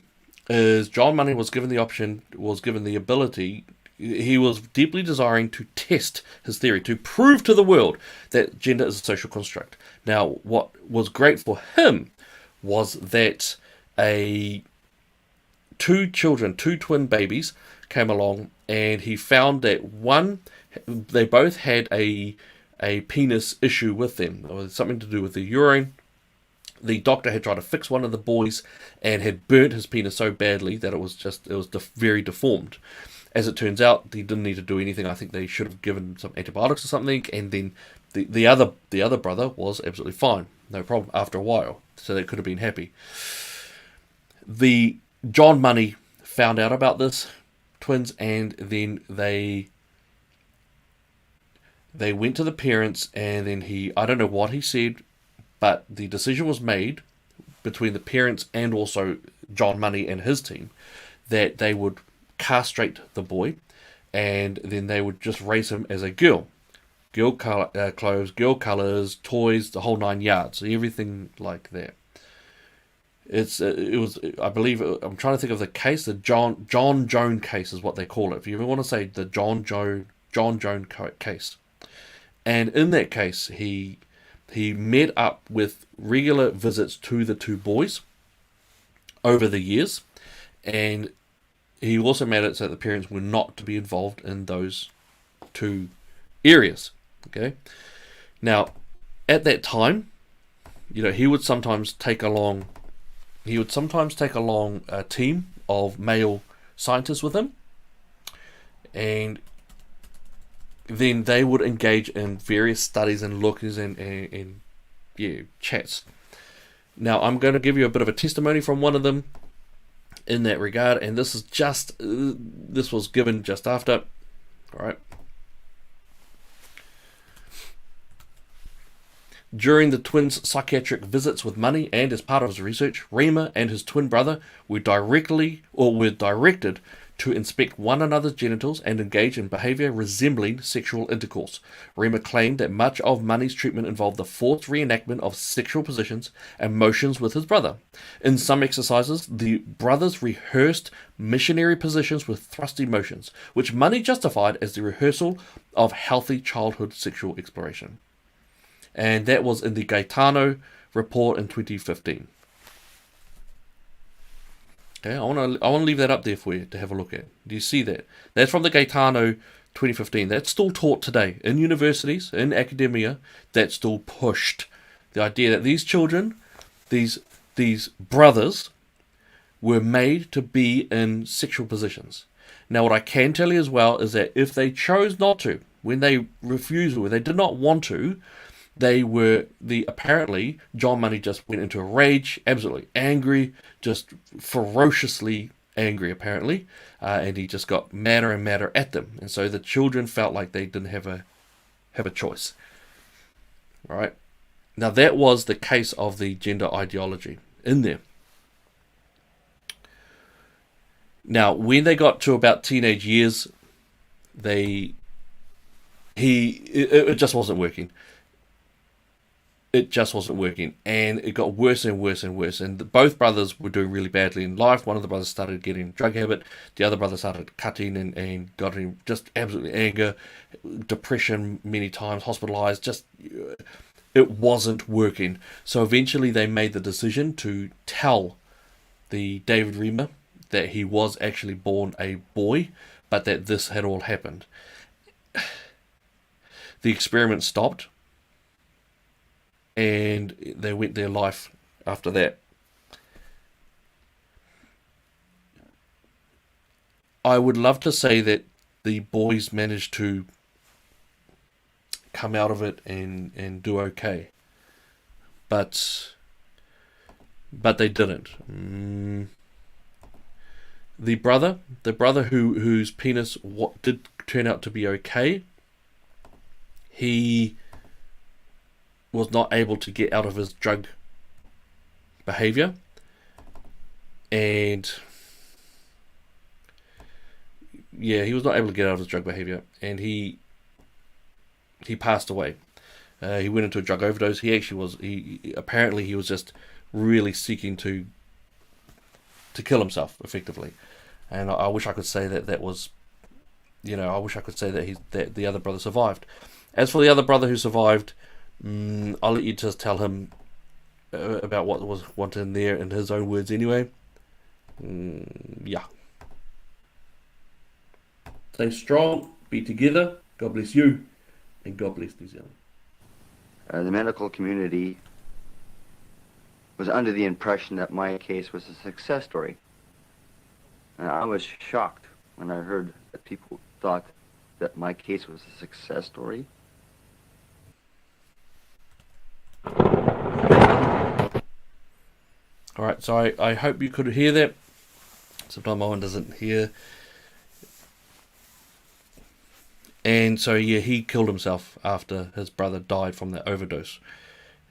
is John Money was given the option, was given the ability, he was deeply desiring to test his theory, to prove to the world that gender is a social construct. Now, what was great for him was that two twin babies came along, and he found that they both had a penis issue with them, or something to do with the urine. The doctor had tried to fix one of the boys and had burnt his penis so badly that it was very deformed. As it turns out, he didn't need to do anything. I think they should have given some antibiotics or something, and then the other brother was absolutely fine, no problem after a while. So they could have been happy. The John Money found out about this twins, and then they went to the parents, and then I don't know what he said, but the decision was made between the parents and also John Money and his team that they would castrate the boy, and then they would just raise him as a girl. Girl clothes, girl colours, toys, the whole 9 yards, everything like that. It was, I believe, I'm trying to think of the case, the John Joan case is what they call it. If you ever want to say the John Joan case. And in that case, he met up with regular visits to the two boys over the years, and he also made it so that the parents were not to be involved in those two areas. Okay. Now, at that time, he would sometimes take along a team of male scientists with him, and then they would engage in various studies and lookings and chats. Now, I'm going to give you a bit of a testimony from one of them in that regard, and this was given just after. All right. During the twins' psychiatric visits with Money, and as part of his research, Rima and his twin brother were directed to inspect one another's genitals and engage in behaviour resembling sexual intercourse. Rima claimed that much of Money's treatment involved the forced reenactment of sexual positions and motions with his brother. In some exercises, the brothers rehearsed missionary positions with thrusty motions, which Money justified as the rehearsal of healthy childhood sexual exploration. And that was in the Gaetano report in 2015. Okay, I want to leave that up there for you to have a look at. Do you see that? That's from the Gaetano 2015. That's still taught today in universities, in academia. That's still pushed. The idea that these children, these brothers, were made to be in sexual positions. Now, what I can tell you as well is that if they chose not to, when they refused, when they did not want to, apparently John Money just went into a rage, absolutely angry, just ferociously angry apparently, and he just got madder and madder at them, and so the children felt like they didn't have a choice. Right? Now that was the case of the gender ideology in there. Now when they got to about teenage years, it just wasn't working. It just wasn't working, and it got worse and worse and worse. And both brothers were doing really badly in life. One of the brothers started getting a drug habit. The other brother started cutting and got in just absolutely anger, depression many times, hospitalized. Just it wasn't working. So eventually they made the decision to tell the David Riemer that he was actually born a boy, but that this had all happened. The experiment stopped, and they went their life after that. I would love to say that the boys managed to come out of it and do okay, but they didn't. The brother whose penis did turn out to be okay, he was not able to get out of his drug behavior, and he was not able to get out of his drug behavior, and he passed away. He went into a drug overdose. Apparently he was just really seeking to kill himself effectively, and I wish I could say that was, I wish I could say that the other brother survived. As for the other brother who survived, I'll let you just tell him about what was wanted in there in his own words anyway. Stay strong, be together, God bless you, and God bless New Zealand. The medical community was under the impression that my case was a success story. And I was shocked when I heard that people thought that my case was a success story. Alright, so I hope you could hear that. Sometimes my one doesn't hear. And so he killed himself after his brother died from that overdose.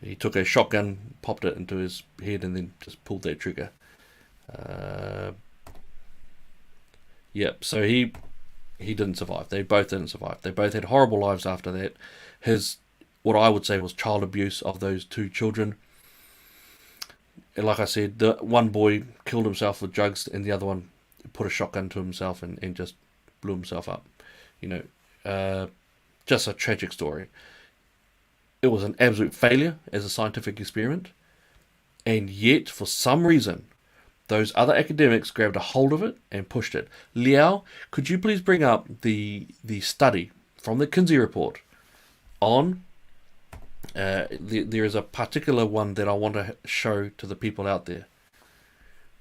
He took a shotgun, popped it into his head, and then just pulled that trigger. So he didn't survive. They both didn't survive. They both had horrible lives after that. What I would say was child abuse of those two children. And like I said, the one boy killed himself with drugs, and the other one put a shotgun to himself and just blew himself up. Just a tragic story. It was an absolute failure as a scientific experiment, and yet for some reason those other academics grabbed a hold of it and pushed it. Liao, could you please bring up the study from the Kinsey report on there is a particular one that I want to show to the people out there.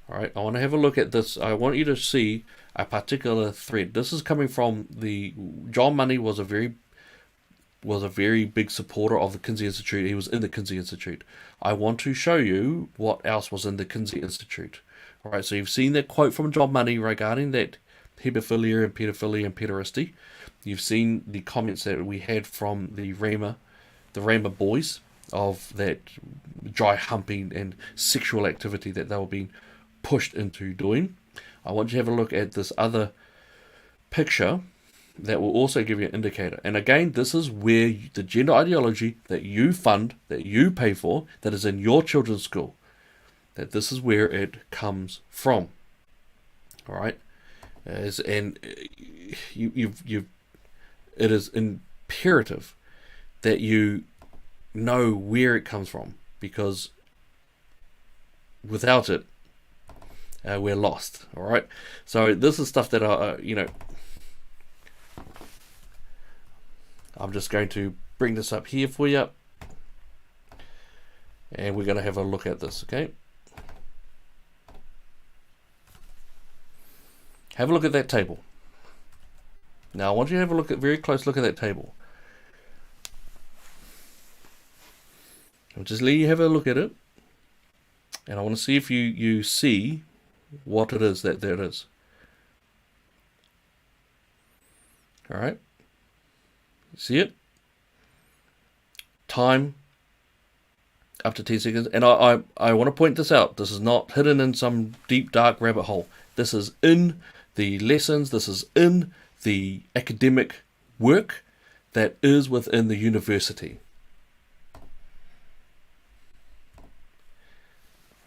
Alright, I want to have a look at this. I want you to see a particular thread. This is coming from John Money was a very big supporter of the Kinsey Institute. He was in the Kinsey Institute. I want to show you what else was in the Kinsey Institute. Alright, so you've seen that quote from John Money regarding that hebephilia and pederasty. You've seen the comments that we had from the Riemer boys of that dry humping and sexual activity that they were being pushed into doing. I want you to have a look at this other picture that will also give you an indicator. And again, this is where the gender ideology that you fund, that you pay for, that is in your children's school, that this is where it comes from. Alright? It is imperative that you know where it comes from, because without it, we're lost. Alright? So this is stuff that I'm just going to bring this up here for you, and we're going to have a look at this, okay? Have a look at that table. Now I want you to have a very close look at that table. I'll just let you have a look at it, and I want to see if you see what it is that there is. Alright? See it? Time up to 10 seconds. And I want to point this out. This is not hidden in some deep dark rabbit hole. This is in the lessons. This is in the academic work that is within the university.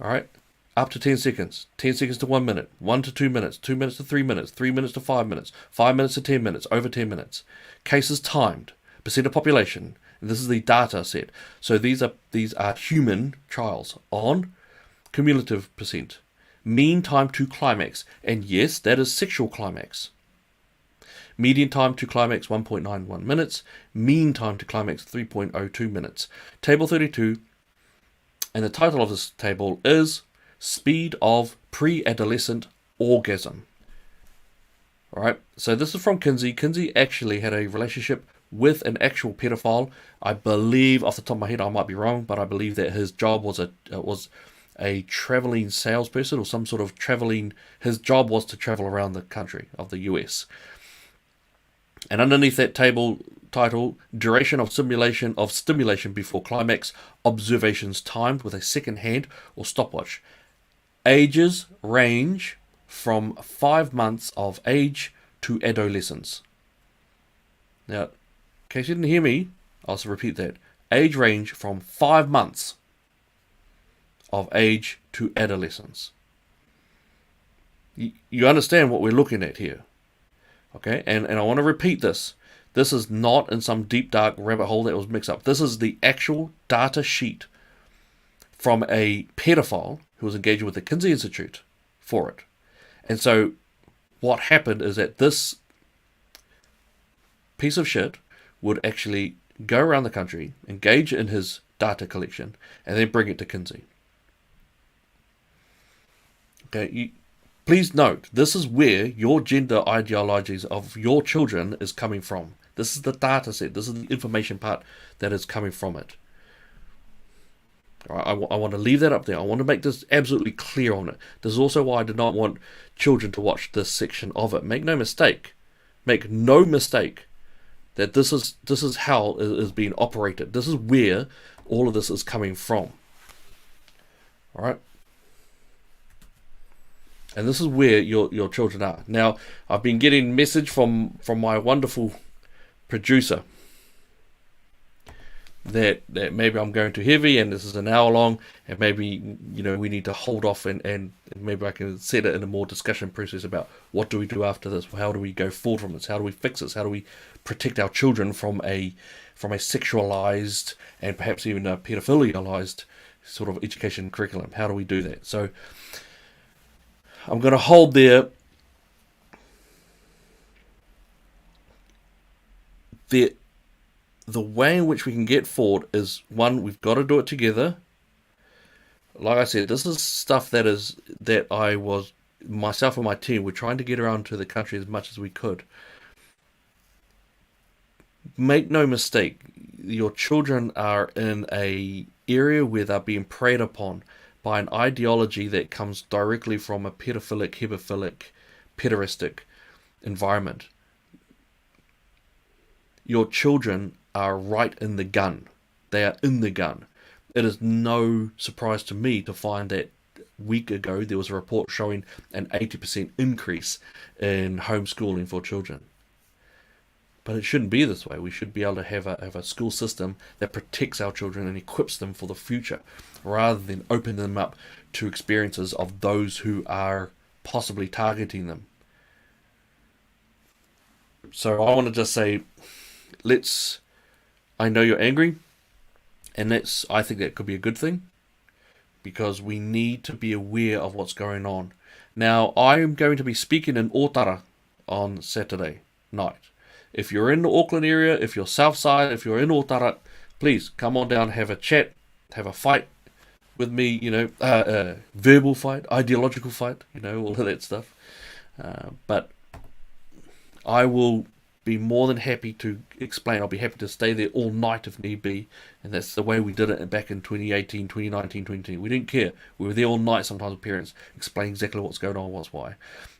Alright, up to 10 seconds, 10 seconds to 1 minute, 1 to 2 minutes, 2 minutes to 3 minutes, 3 minutes to 5 minutes, 5 minutes to 10 minutes, over 10 minutes. Cases timed, percent of population, and this is the data set. So these are human trials on cumulative percent. Mean time to climax, and yes, that is sexual climax. Median time to climax 1.91 minutes, mean time to climax 3.02 minutes. Table 32, and the title of this table is Speed of Pre-Adolescent Orgasm. Alright, so this is from Kinsey. Kinsey actually had a relationship with an actual pedophile. I believe, off the top of my head, I might be wrong, but I believe that his job was a traveling salesperson or some sort of traveling. His job was to travel around the country of the US. And underneath that table title, duration of stimulation before climax, observations timed with a second hand or stopwatch. Ages range from 5 months of age to adolescence. Now, in case you didn't hear me, I'll also repeat that. Age range from 5 months of age to adolescence. You understand what we're looking at here. Okay, and I want to repeat this. This is not in some deep dark rabbit hole that was mixed up. This is the actual data sheet from a pedophile who was engaging with the Kinsey Institute for it. And so what happened is that this piece of shit would actually go around the country, engage in his data collection, and then bring it to Kinsey. Okay, please note, this is where your gender ideologies of your children is coming from. This is the data set. This is the information part that is coming from it. All right, I want to leave that up there. I want to make this absolutely clear on it. This is also why I did not want children to watch this section of it. Make no mistake. Make no mistake that this is how it is being operated. This is where all of this is coming from. All right. And this is where your children are. Now, I've been getting message from my wonderful producer that maybe I'm going too heavy and this is an hour long, and maybe we need to hold off and maybe I can set it in a more discussion process about what do we do after this, how do we go forward from this, how do we fix this, how do we protect our children from a sexualized and perhaps even a pedophilialized sort of education curriculum. How do we do that? So I'm going to hold there. The way in which we can get forward is, one, we've got to do it together. Like I said, this is stuff that I was, myself and my team, were trying to get around to the country as much as we could. Make no mistake, your children are in a area where they're being preyed upon by an ideology that comes directly from a pedophilic, hebephilic, pederastic environment. Your children are right in the gun. They are in the gun. It is no surprise to me to find that a week ago there was a report showing an 80% increase in homeschooling for children. But it shouldn't be this way. We should be able to have a school system that protects our children and equips them for the future, rather than open them up to experiences of those who are possibly targeting them. So I want to just say, I know you're angry, and I think that could be a good thing, because we need to be aware of what's going on. Now, I am going to be speaking in Otara on Saturday night. If you're in the Auckland area, if you're south side, if you're in Otara, please come on down, have a chat, have a fight with me, verbal fight, ideological fight, all of that stuff. But I will be more than happy to explain. I'll be happy to stay there all night if need be. And that's the way we did it back in 2018, 2019, 2020. We didn't care. We were there all night sometimes with parents, explaining exactly what's going on, what's why.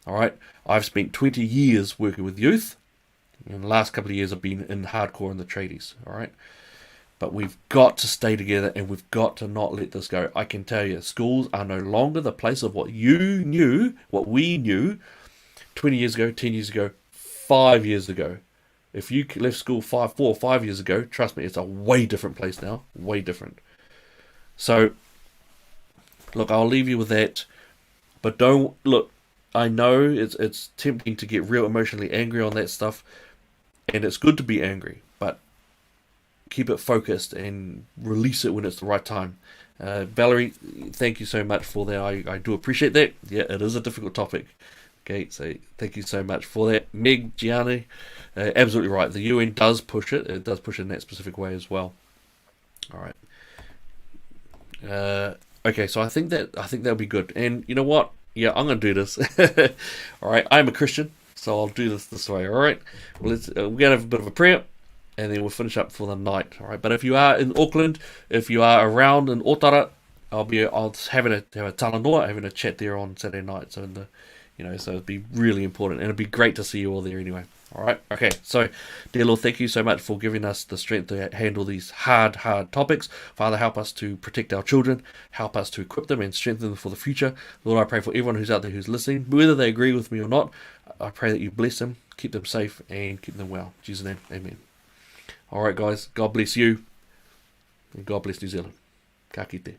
All right. I've spent 20 years working with youth. And the last couple of years I've been in hardcore in the tradies. All right. But we've got to stay together, and we've got to not let this go. I can tell you, schools are no longer the place of what we knew 20 years ago, 10 years ago, 5 years ago. If you left school 4 or 5 years ago, trust me, it's a way different place now. Way different. So, look, I'll leave you with that. But don't, look, I know it's tempting to get real emotionally angry on that stuff. And it's good to be angry. But keep it focused and release it when it's the right time. Valerie, thank you so much for that. I do appreciate that. Yeah, it is a difficult topic. Okay, so thank you so much for that. Meg, Gianni, absolutely right. The UN does push it. It does push it in that specific way as well. All right. Okay, so I think that'll be good. And you know what? Yeah, I'm gonna do this. All right, I'm a Christian, so I'll do this way. All right. Well, we're gonna have a bit of a prayer, and then we'll finish up for the night. All right. But if you are in Auckland, if you are around in Otara, I'll having a talanoa, having a chat there on Saturday night. So so it'd be really important, and it'd be great to see you all there anyway. All right. Okay. So, dear Lord, thank you so much for giving us the strength to handle these hard topics. Father, help us to protect our children. Help us to equip them and strengthen them for the future. Lord, I pray for everyone who's out there who's listening, whether they agree with me or not. I pray that you bless them, keep them safe, and keep them well. In Jesus' name, amen. All right, guys. God bless you, and God bless New Zealand. Ka kite.